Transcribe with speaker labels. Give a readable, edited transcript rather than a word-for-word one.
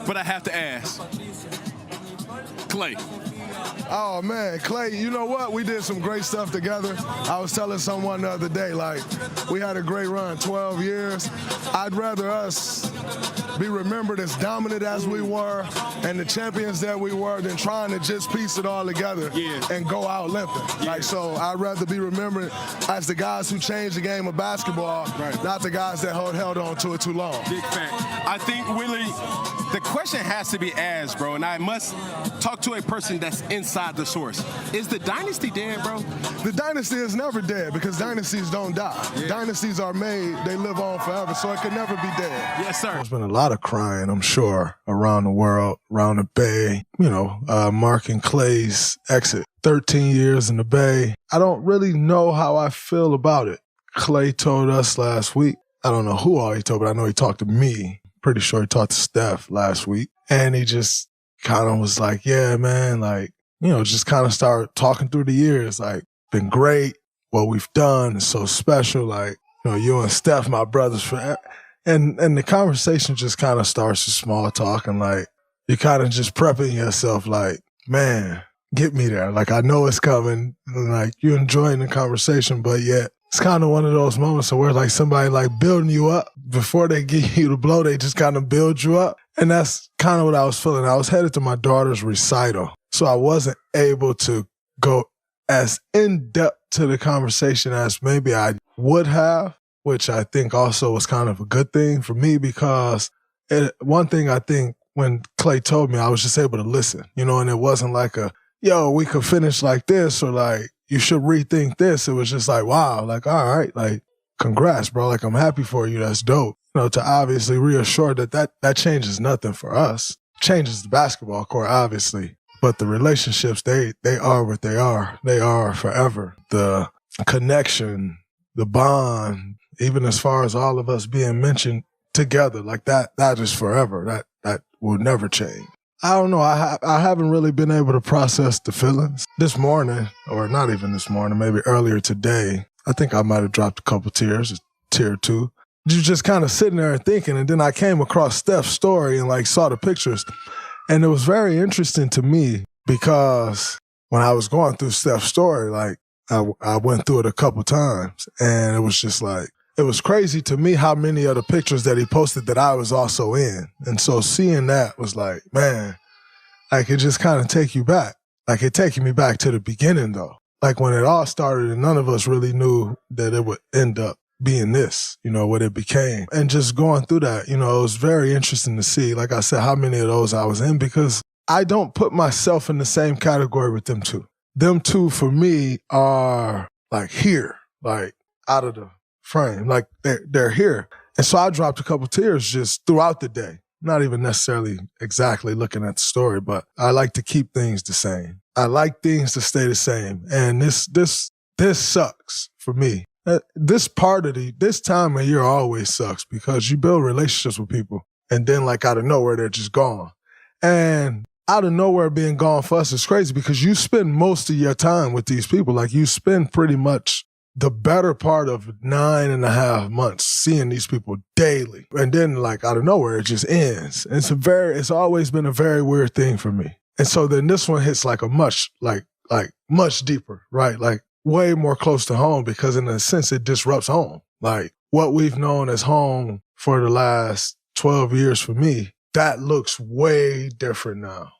Speaker 1: But I have to ask, Klay.
Speaker 2: Oh, man, Klay, you know what? We did some great stuff together. I was telling someone the other day, like, we had a great run, 12 years. I'd rather us be remembered as dominant as we were and the champions that we were than trying to just piece it all together and go out limping. Like, so I'd rather be remembered as the guys who changed the game of basketball, not the guys that held on to it too long.
Speaker 1: Big fact. I think, Willie, the question has to be asked, bro, and I must talk to a person that's inside the source. Is the dynasty dead, bro?
Speaker 2: The dynasty is never dead because dynasties don't die. Dynasties are made, they live on forever, so it can never be dead.
Speaker 1: Yes, sir.
Speaker 3: There's been a lot of crying, I'm sure, around the world, around the Bay, marking Klay's exit. 13 years in the Bay. I don't really know how I feel about it. Klay told us last week, I don't know who all he told, but I know he talked to me. Pretty sure he talked to Steph last week. And he just kind of was like, yeah, man, like, just kind of started talking through the years. Like, been great. What we've done is so special. Like, you and Steph, my brothers forever. And the conversation just kind of starts with small talk and like, you're kind of just prepping yourself like, man, get me there. Like, I know it's coming. And like, you're enjoying the conversation, but yet it's kind of one of those moments where like somebody like building you up before they give you the blow, they just kind of build you up. And that's kind of what I was feeling. I was headed to my daughter's recital, so I wasn't able to go as in-depth to the conversation as maybe I would have, which I think also was kind of a good thing for me because one thing I think when Klay told me, I was just able to listen, and it wasn't like we could finish like this or like, you should rethink this. It was just like, wow, like, all right, like, congrats, bro. Like, I'm happy for you. That's dope. To obviously reassure that changes nothing for us. Changes the basketball court, obviously. But the relationships, they are what they are. They are forever. The connection, the bond, even as far as all of us being mentioned together, like that is forever. That will never change. I don't know. I haven't really been able to process the feelings. This morning, or not even this morning, maybe earlier today, I think I might have dropped a couple tears, a tear or two. You just kind of sitting there and thinking, and then I came across Steph's story and like saw the pictures. And it was very interesting to me because when I was going through Steph's story, like I went through it a couple times and it was just like, it was crazy to me how many of the pictures that he posted that I was also in. And so seeing that was like, man, like it just kind of take you back. Like it taking me back to the beginning though. Like when it all started and none of us really knew that it would end up being this, what it became. And just going through that, it was very interesting to see, like I said, how many of those I was in because I don't put myself in the same category with them two. Them two for me are like here, like out of the frame, like they're here. And so I dropped a couple tears just throughout the day. Not even necessarily exactly looking at the story, but I like to keep things the same. I like things to stay the same. And this sucks for me. This time of year always sucks because you build relationships with people and then like out of nowhere, they're just gone. And out of nowhere being gone for us is crazy because you spend most of your time with these people. Like you spend pretty much the better part of 9.5 months seeing these people daily. And then like out of nowhere, it just ends. And it's always been a very weird thing for me. And so then this one hits like a much deeper, right? Like way more close to home because in a sense it disrupts home. Like what we've known as home for the last 12 years for me, that looks way different now.